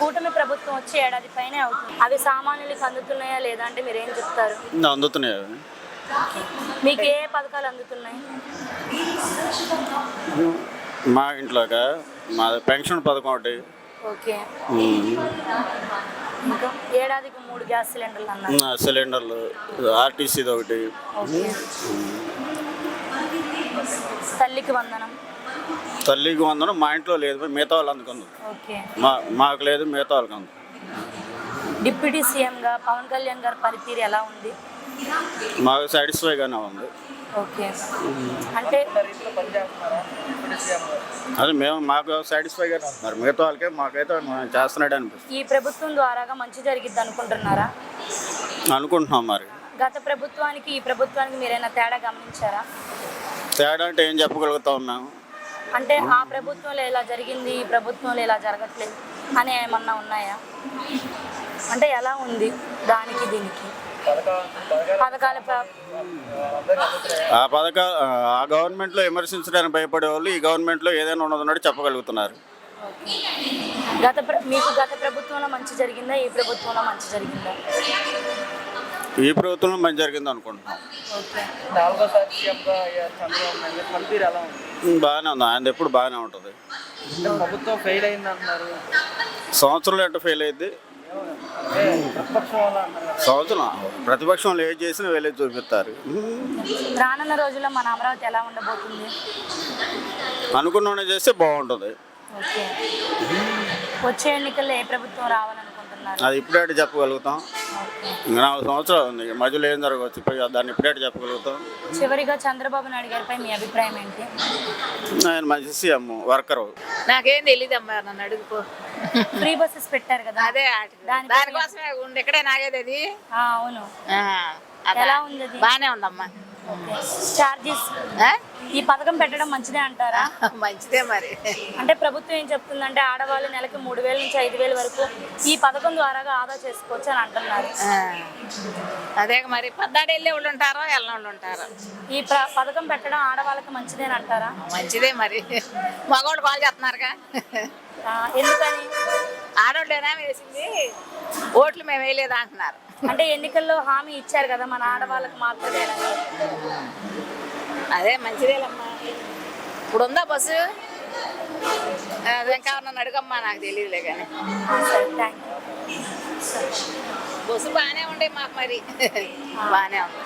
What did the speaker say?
కూటమి ప్రభుత్వం వచ్చి ఏడాది పైనే అవుతుంది. అవి సామాన్యులకు అందుతున్నాయా లేదా అంటే మీరు ఏం చెప్తారు? అందుతున్నాయి. మీకు ఏ పథకాలు అందుతున్నాయి? మా ఇంట్లోగా మా పెన్షన్ పథకం ఒకటి. ఓకే. ఇంకా ఏడాదికి 3 గ్యాస్ సిలిండర్లు అన్నారు. సిలిండర్లు, ఆర్టీసీది ఒకటి. ఓకే. తల్లికి వందనం. తల్లికి వందనం మా ఇంట్లో లేదు, మిగతా వాళ్ళు అందుకుంది. ఓకే. మాకు లేదు, మిగతా వాళ్ళకి అందు. డిప్యూటీ సీఎంగా పవన్ కళ్యాణ్ గారి పనితీరు ఎలా ఉంది? మాకు సాటిస్ఫైగానే ఉంది. ఓకే. అంటే అదే మాకు సాటిస్ఫైగానే ఉన్నారు, మిగతా వాళ్ళకే మాకైతే చేస్తున్నాడు అనిపిస్తుంది. ఈ ప్రభుత్వం ద్వారాగా మంచి జరిగిద్ది అనుకుంటున్నారా? అనుకుంటున్నాం. మరి గత ప్రభుత్వానికి ఈ ప్రభుత్వానికి మీరైనా తేడా గమనించారా? తేడా అంటే ఏం చెప్పగలుగుతాం మేము? అంటే ఆ ప్రభుత్వంలో ఇలా జరిగింది, ఈ ప్రభుత్వంలో ఇలా జరగట్లేదు అని ఏమన్నా ఉన్నాయా? అంటే ఎలా ఉంది దానికి దీనికి పథకాల ఆ గవర్నమెంట్లో విమర్శించడానికి భయపడే వాళ్ళు ఈ గవర్నమెంట్లో ఏదైనా ఉన్నదన్నట్టు చెప్పగలుగుతున్నారు. మీకు గత ప్రభుత్వంలో మంచి జరిగిందా, ఈ ప్రభుత్వంలో మంచి జరిగిందా? ఈ ప్రభుత్వంలో మంచి జరిగింది అనుకుంటున్నాం. బాగానే ఉంది, ఆయన ఎప్పుడు బాగానే ఉంటుంది. ప్రభుత్వం ఫెయిల్ అయింది అంటున్నారు. సంవత్సరంలో ఎట్లా ఫెయిల్ అయింది? సంవత్సరం ప్రతిపక్షంలో ఏది చేసినా వెళ్ళి చూపిస్తారు. రానున్న రోజుల్లో మన అమరావతి ఎలా ఉండబోతుంది? అనుకున్న చేస్తే బాగుంటుంది. వచ్చే ఎన్నికల్లో ఏ ప్రభుత్వం రావాలనుకుంటున్నారు? అది ఇప్పుడే చెప్పగలుగుతాం. ఇంకా 4 సంవత్సరాలు ఉంది, మధ్యలో ఏం జరగవచ్చు, దాన్ని ఇప్పుడే చెప్పగలుగుతాం. చివరిగా చంద్రబాబు నాయుడు గారిపై మీ అభిప్రాయం ఏంటి? ఆయన మంచి సీఎం, వర్కరు. నాకేం తెలీదమ్మా, నన్ను అడుగుకో. ఫ్రీ బస్సెస్ పెట్టారు కదా, అదే దానికోసమే ఉండి ఇక్కడే నాగేది అది. అవును. ఎలా ఉంది? బానే ఉందమ్మా. చార్జెస్ ఈ పథకం పెట్టడం మంచిదే అంటారా? మంచిదే మరి. అంటే ప్రభుత్వం ఏం చెప్తుందంటే ఆడవాళ్ళు నెలకి 3,000 నుంచి 5,000 వరకు ఈ పథకం ద్వారా ఆదా చేసుకోవచ్చు అని అంటున్నారు. అదే మరి 14 వెళ్ళే వాళ్ళు ఉంటారో వెళ్ళని ఉంటారు. ఈ పథకం పెట్టడం ఆడవాళ్ళకి మంచిదేని అంటారా? మంచిదే మరి. మగవాళ్ళు కాల్ చేస్తున్నారుగా. ఎందుకని? ఆడవాళ్ళేనా వేసింది, ఓట్లు మేము వేయలేదు అంటున్నారు. అంటే ఎన్నికల్లో హామీ ఇచ్చారు కదా మన ఆడవాళ్ళకి మాత్రమే. అదే మంచిదేలమ్మా. ఇప్పుడు ఉందా బస్సు? అదే కావాలన్నా అడుగమ్మా, నాకు తెలియదులే కానీ. బస్సు బాగానే ఉండే మాకు, మరి బాగానే ఉంది.